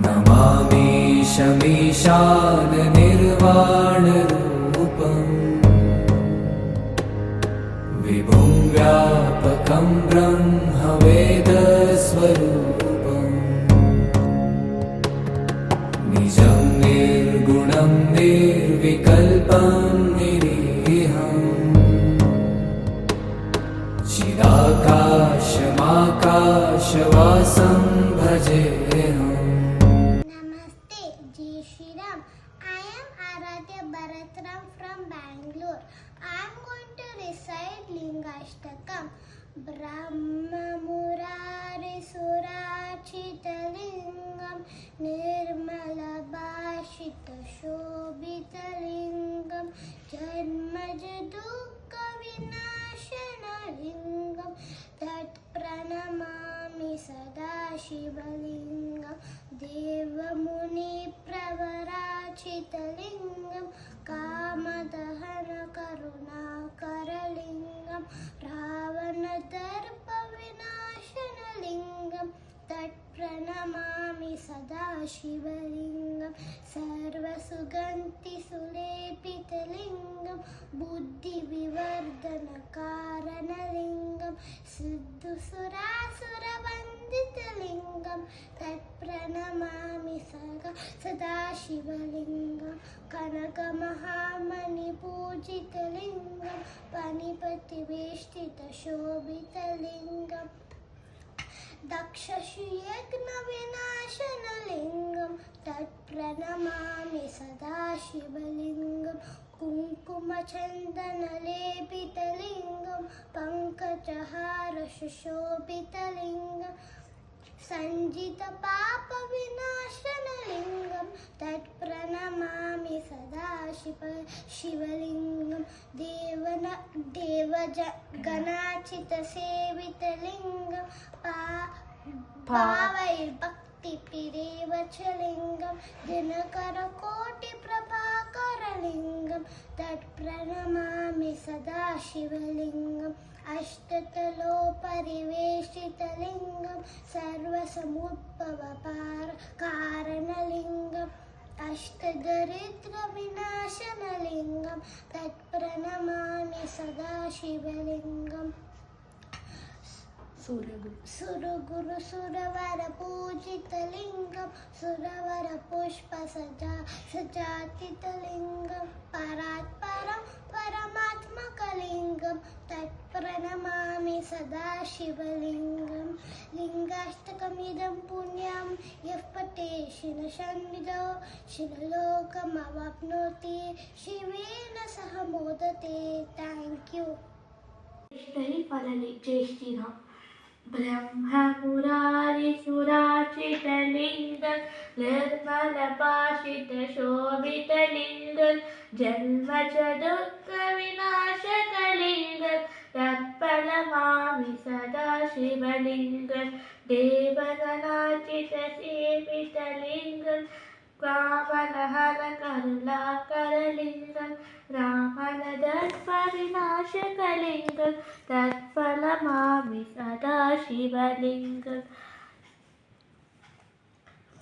नमामि शमीशाननिर्वाणरूपम् विभुं व्यापकं ब्रह्मवेदस्वरूपम् निजं निर्गुणं निर्विकल्पं निरीहम् चिदाकाशमाकाशवासं भजेऽहम्। Namaste, Jai Shri Ram. I am Aradhya Bharatram from Bangalore. I am going to recite Lingashtakam. Brahma Murari Surachita Lingam Nirmala Bhashita Shobhita Lingam Janmaja Dukkha Vinashana Lingam Tat Pranamami Sada Shiva Lingam Deva Muni Pravarachita Lingam Kamadahana Karuna Karalingam Ravana Darpa Vinashana Lingam Tat Pranamami Sada Shiva Lingam Sarva Suganti Sulepita Lingam Buddhi Vivardhana Karana Lingam Siddhu Surasura Vandita Lingam Tat Pranamami Sada Shiva Lingam Kanaka Mahamani Pujita Lingam Panipati Veshtita Shobhita Lingam Dakshashuyagna Vinashana Lingam Tat Pranamami Sada Shiva Lingam Kumkuma Chandana Lepita Lingam Pankajahara Shobhita Lingam Sanjita Papa Vinashana Lingam Tat Pranamami Sada Shiva Lingam Deva Ganachita Sevita Lingam Pavai Bhakti Pirevacha Lingam Dinakara Koti Prabhakara Lingam Tat Pranamami Sada Shiva Lingam Ashtatalo Pariveshita Lingam Sarva Samudbhava Karana Lingam Ashtadaridra Vinashana Lingam Tat Pranamami Sada Shiva Lingam Suraguru Suravara Pujita Lingam Suravara Pushpa Sajatita Lingam Parat Param Paramatmaka Lingam Tat Pranamami Sada Shiva Lingam Lingashtakam Idam Punyam Yaf Pate Shina Shannido Shinalokam Avapnoti Shivena Sahamodate. Thank you. Shri Palali Jai Shri Ram. Brahma Murari Surachita Lingam Nirmala Bhashita Shobhita Lingam Janmaja Dukkha Vinashaka Lingam Tatpalamami Sada Shiva Lingam Deva Ganachita Sevita Lingam Kamalahana Karula Karalingam Ramana Darpa Vinashaka Lingam Tatpalamami Sada Shiva Lingam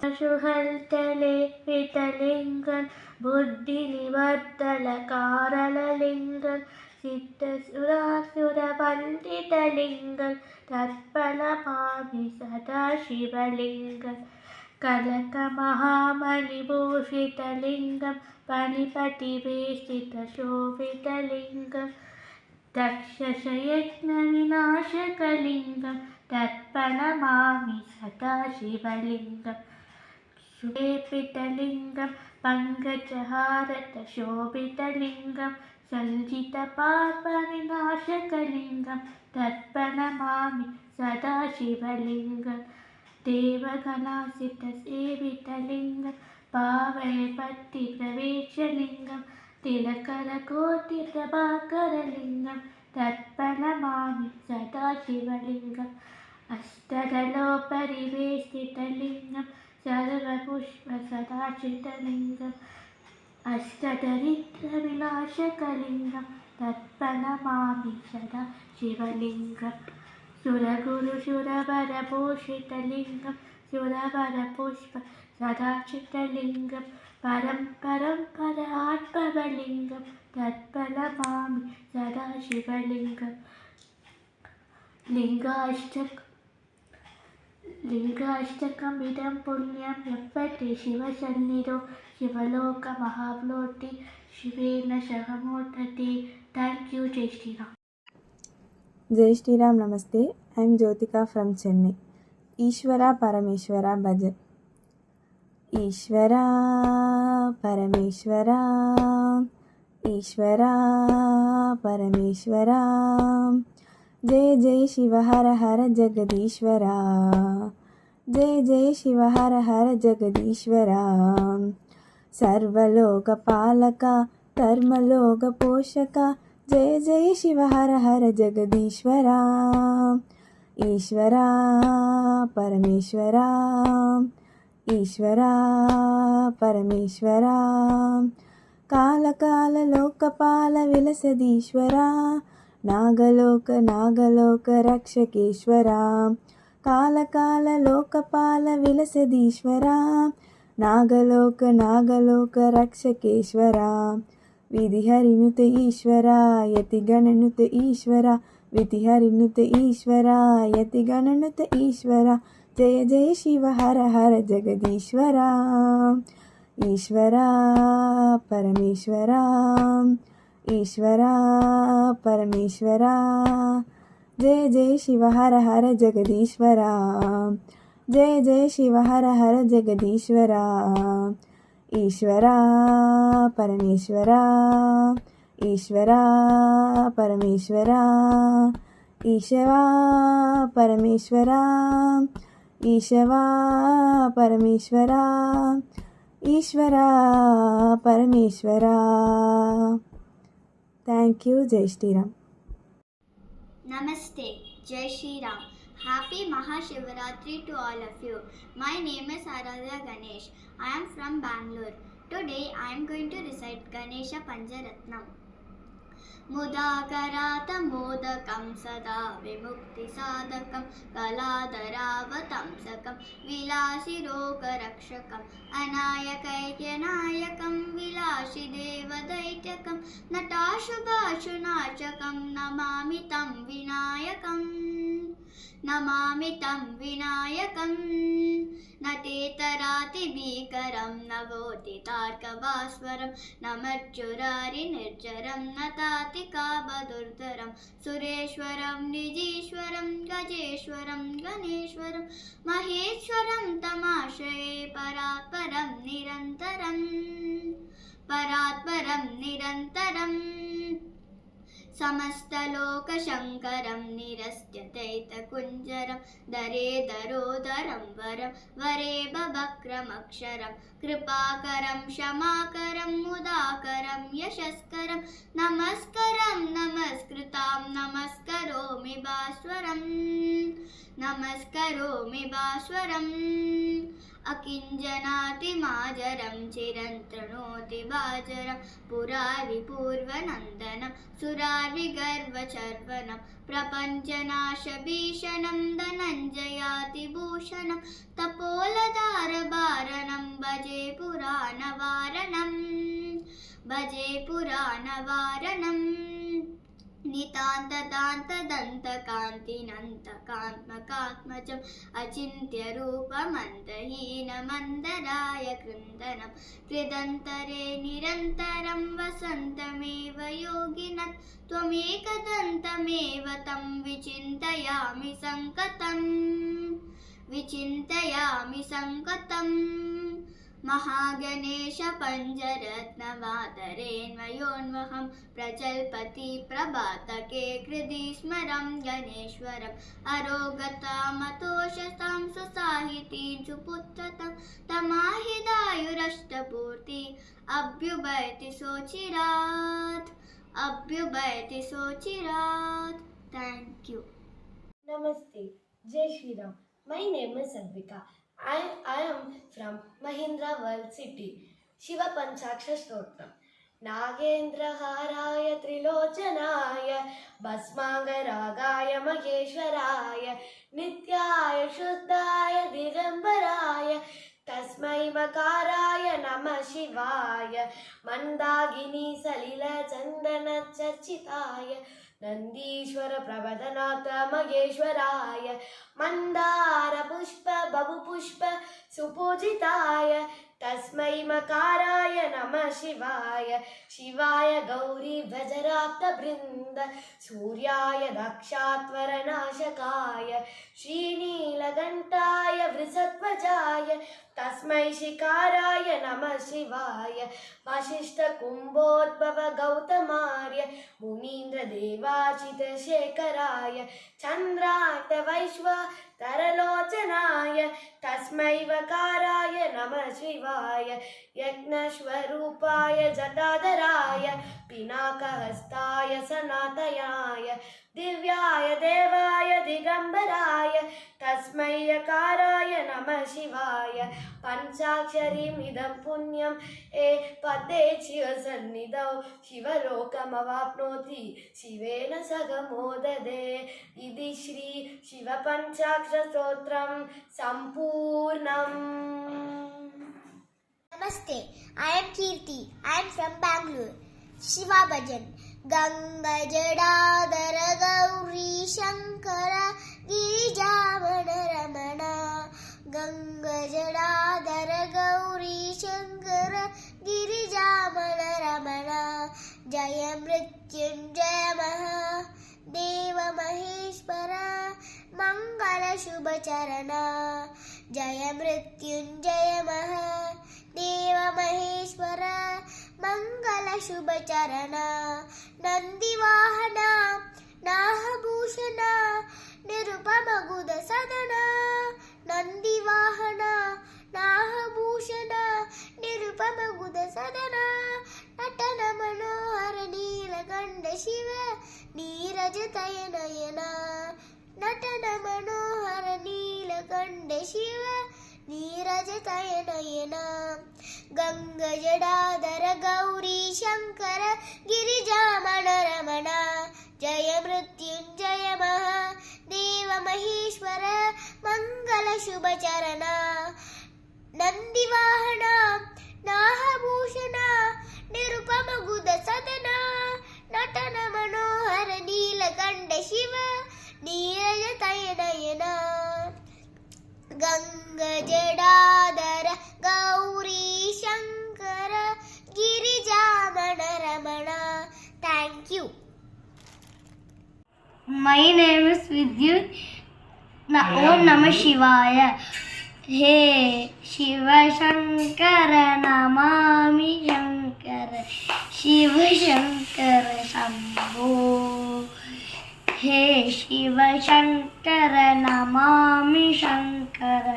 Shuhaltale Vitalingam Buddhi Nivardala Karala Lingam Siddha Surasura Vandita Lingam Tatpalamami Sada Shiva Lingam Kalaka Mahamani Bhushita Lingam Panipati Veshtita Shobhita Lingam Dakshashayagna Vinashaka Lingam Tatpalamami Sada Shiva Lingam Sulepita Lingam Pankajaharata Shobhita Lingam Sanjita Papa Vinashaka Lingam Tatpalamami Sada Shiva Lingam Deva Ganachita Sevita Lingam Pavai Bhakti Pravecha Lingam Tilakara Koti Prabhakara Lingam Tatpalamami Sada Shiva Lingam Astadalo Pariveshita Lingam Sarva Pushpa Sadachita Lingam Ashtadaritra Vinashaka Lingam Tatpalamami Sada Shiva Lingam Suraguru Suravara Bhushita Lingam Suravara Pushpa सदाचितलिङ्गं परं परं परात्परलिङ्गं तत्प्रणमामि सदा शिवलिङ्गं लिङ्गाष्टकमिदं पुण्यं यप्पते शिवसन्निधौ शिवलोकमहाप्नोति शिवेन सह मोदते. Thank you, Jai Shri Ram. Jai Shri Ram. Namaste. I am Jyotika from Chennai. Ishvara Parameshwara Bhajan. Ishvara Parameshwara Ishvara Parameshwara Jai Jai Shiva Hara Hara Jagadishvara Jai Jai Shiva Hara Hara Jagadishvara Sarvaloka Palaka Dharmaloka Poshaka Jai Jai Shiva Hara Hara Jagadishvara Ishvara Parameshwara Ishvara Parameshwara Kala Kala Lokapala Vilasadishvara Nagaloka Nagaloka Rakshakeshwara Kala Kala Lokapala Vilasadishvara Nagaloka Nagaloka Rakshakeshwara Vidiharinuta Ishvara Yati Gananuta Ishvara Vidiharinuta Ishvara Yati Gananuta Ishvara Jaya Jaya Shiva Hara Hara Jagadishvara Ishvara Parameshwara Ishvara Parameshwara Jaya Jaya Shiva Hara Hara Jagadishvara Jaya Jaya Shiva Hara Hara Jagadishvara Ishvara Parameshwara Ishvara Parameshwara Ishvara Parameshwara Ishvara Parameshwara Ishvara Parameshwara. Thank you. Jai Shri Ram. Namaste, Jai Shri Ram. Happy Mahashivaratri to all of you. My name is Aradhya Ganesh. I am from Bangalore. Today I am going to recite Ganesha Pancharatnam. Mudakaratam modakam sada vimukti sadakam kaladaravatamsakam vilasirokarakshakam anayakaikyanaayakam vilasidevadaityakam natashubhashunachakam namami tam vinayakam natetarati bhikaram navoti tarkavaswaram namachurari nirjaram natati kabadurdaram sureshwaram nijishwaram gajeshwaram ganeshwaram maheshwaram tamashaye paratparam nirantaram समस्तलोकशङ्करं निरस्त्यतैतकुञ्जरं दरे दरोदरं वरं वरे बभक्रमक्षरं कृपाकरं क्षमाकरं मुदाकरं यशस्करं नमस्करं नमस्कृतां नमस्करोमि भास्वरम् अकिञ्जनातिमाजरं चिरन्तृणोति बाजरं पुरारिपूर्वनन्दनं सुरारिगर्वचर्वनं प्रपञ्चनाशभीषणं धनञ्जयातिभूषणं तपोलधारभारणं भजे पुराणवारणम् नितान्तदान्तदन्तकान्तिनन्तकात्मकात्मजम् अचिन्त्यरूपमन्तहीनमन्दराय कृन्दनं कृदन्तरे निरन्तरं वसन्तमेव योगिनः त्वमेकदन्तमेव तं विचिन्तयामि सङ्कतम् महागणेश पञ्चरत्नवातरेन्वयोन्वहं प्रचल्पति प्रभातके कृधि स्मरं गणेश्वरम् अरोगतामतोषतां सुसाहितीं सुपुत्रतं तमाहिदायुरष्टपूर्ति अभ्युभयति सोचिरात्. Thank you. Namaste, Jai Shri Ram. My name is Advika. I am from Mahindra World City. Shiva Panchaksha Stotram. Nagendraharaya Trilochanaya Bhasmangaragaya Maheshwaraya Nityaya Shuddhaya Digambaraya तस्मै मकाराय नमः शिवाय मन्दाकिनी सलिलचन्दनचर्चिताय नन्दीश्वर प्रबदनाथ महेश्वराय मन्दारपुष्प बभुपुष्प सुपूजिताय तस्मै मकाराय नमः शिवाय शिवाय गौरी वज्राप्तवृन्द सूर्याय दक्षात्वरनाशकाय श्रीनीलकण्ठाय वृषध्वजाय तस्मै शिकाराय नमः शिवाय वसिष्ठकुम्भोद्भव गौतमार्य मुनीन्द्रदेवाचितशेखराय चन्द्रार्धवैश्वतरलोचनाय तस्मै वकाराय नमः शिवाय यज्ञस्वरूपाय जटाधराय पिनाकहस्ताय सनातयाय दिव्याय देवाय दिगम्बराय तस्मै यकाराय नमः शिवाय पञ्चाक्षरीमिदं पुण्यं ये पदे शिवसन्निधौ शिवलोकमवाप्नोति शिवेन सह मोददे इति श्री शिवपञ्चाक्षरस्तोत्रं सम्पूर्णम्. Namaste, I am Kirti. I am from Bangalore. Shiva Bhajan. Ganga Jadadhara Gauri Shankara Girijamana Ramana. Ganga Jadadhara Gauri Shankara Girijamana Ramana. Jaya Mrityunjaya Maha Deva Maheshwara Mangala Shubha Charana. Jaya Mrityunjaya Maha Deva Maheshwara Mangala Shubha Charana. Nandivahana Nahabhushana Nirupama Guda Sadana. Nandivahana Nahabhushana Nirupama Guda Sadana. Natana Manohara Neelakanda Shiva Neerajatayana. Natana Manohara Neelakanda Shiva Neerajatayana. Ganga Jadadhara Gauri Shankara Girijamana Ramana. Jaya Mrityunjaya Maha Deva Maheshwara Mangala Shubha Charana. Nandivahana Nahabhushana Nirupama Guda Sadana. Natana Manohara Neelakanda Shiva Neerajatayana. Ganga Jadadhara Gauri Shankara Girijamana Ramana. Thank you. My name is Vidyut. Om Namah Shivaya. Hey Shiva Shankara Namami Shankara Shiva Shankara Shambho. Hey Shiva Shankara Namami Shankara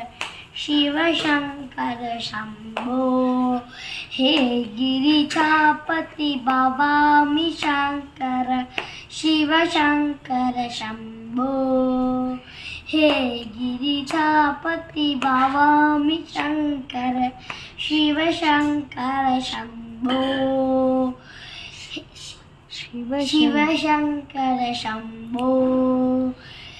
Shiva Shankara Shambho. Hey Girichapati Bhavami Shankara Shiva Shankara Shambho. Hey Girichapati Bhavami Shankara Shiva Shankara Shambho. Shiva Shankara Shambho.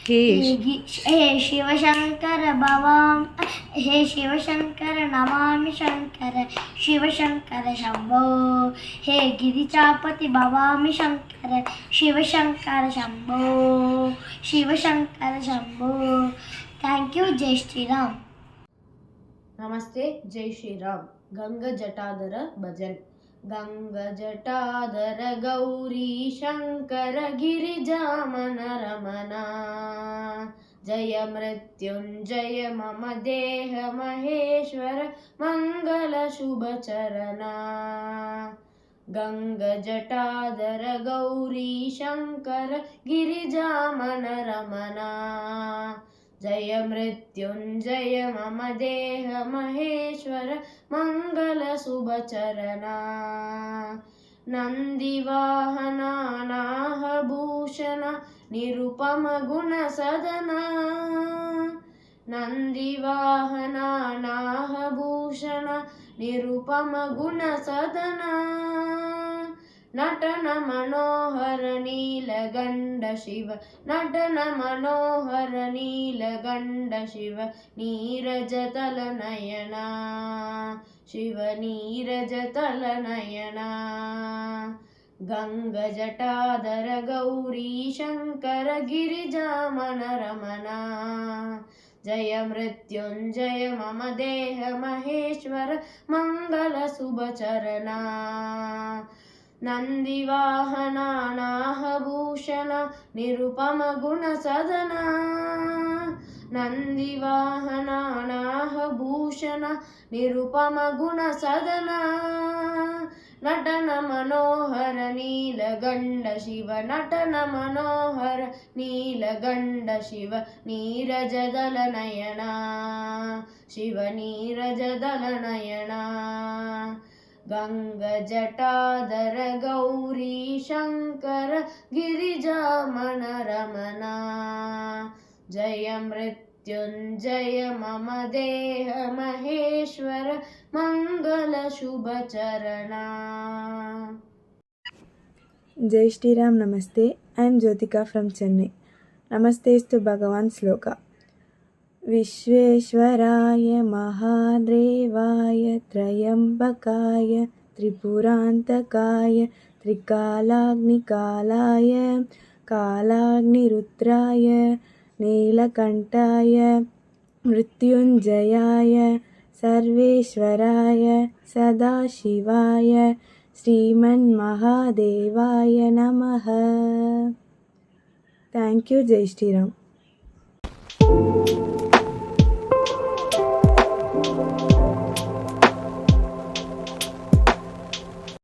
Hey Shiva Shankara Bhavam. Hey Shiva Shankara Namami Shankara Shiva Shankara Shambho. Hey Girichapati Bhavami Shankara Shiva Shankara Shambho. Shiva Shankara Shambho. Thank you. Jai Shri Ram. नमस्ते जय श्री राम. गंगा जटाधर भजन. गंगा जटाधर गौरी शंकर गिरिजामन रमना. जय मृत्युंजय मम देह महेश्वर मंगल शुभ चरणा. गंगा जटाधर गौरी शंकर गिरिजामन रमना. जय मृत्युंजय मम देह महेश्वर मंगल शुभ चरणा. नंदिवाहना नाहभूषण निरुपम गुण सदना. नंदिवाहना नाहभूषण निरुपम गुण सदना. ನಟನ ಮನೋಹರ ನೀಲಗಂಡ ಶಿವ ನಟನ ಮನೋಹರ ನೀಲಗಂಡ ಶಿವ ನೀರಜತಲ ನಯನ ಶಿವ ನೀರಜತಲ ನಯನ ಗಂಗ ಜಟಾಧರ ಗೌರಿ ಶಂಕರ ಗಿರಿಜಾಮನ ರಮಣ ಜಯ ಮೃತ್ಯುಂಜಯ ಮಮ ದೇಹ ಮಹೇಶ್ವರ ಮಂಗಲ ಶುಭ ಚರಣ ನಂದಿವಾಹನ ನಾಹಭೂಷಣ ನಿರುಪಮ ಗುಣ ಸದನ ನಂದಿವಾಹನ ನಾಹಭೂಷಣ ನಿರುಪಮ ಗುಣ ಸದನ ನಟನ ಮನೋಹರ ನೀಲಗಂಡ ಶಿವ ನಟನ ಮನೋಹರ ನೀಲಗಂಡ ಶಿವ ನೀರಜದಲ ನಯನ ಶಿವ ನೀರಜದಲ ನಯನ ಗಂಗ ಜಟಾಧರ ಗೌರಿ ಶಂಕರ ಗಿರಿಜಾಮನ ರಮಣ ಜಯ ಮೃತ್ಯುಂಜಯ ಮಮ ದೇಹ ಮಹೇಶ್ವರ ಮಂಗಲ ಶುಭ ಚರಣ. Jai Shri Ram Namaste. I am Jyotika from Chennai. Namastestu Bhagavan Sloka. Vishveshwaraya Mahadevaya Trayambakaya Tripurantakaya Trikalagnikalaya Kalagnirudraya Neelakantaya Mrityunjayaya Sarveshwaraya Sadashivaya Sriman Mahadevaya Namaha. Thank you, Jai Shri Ram.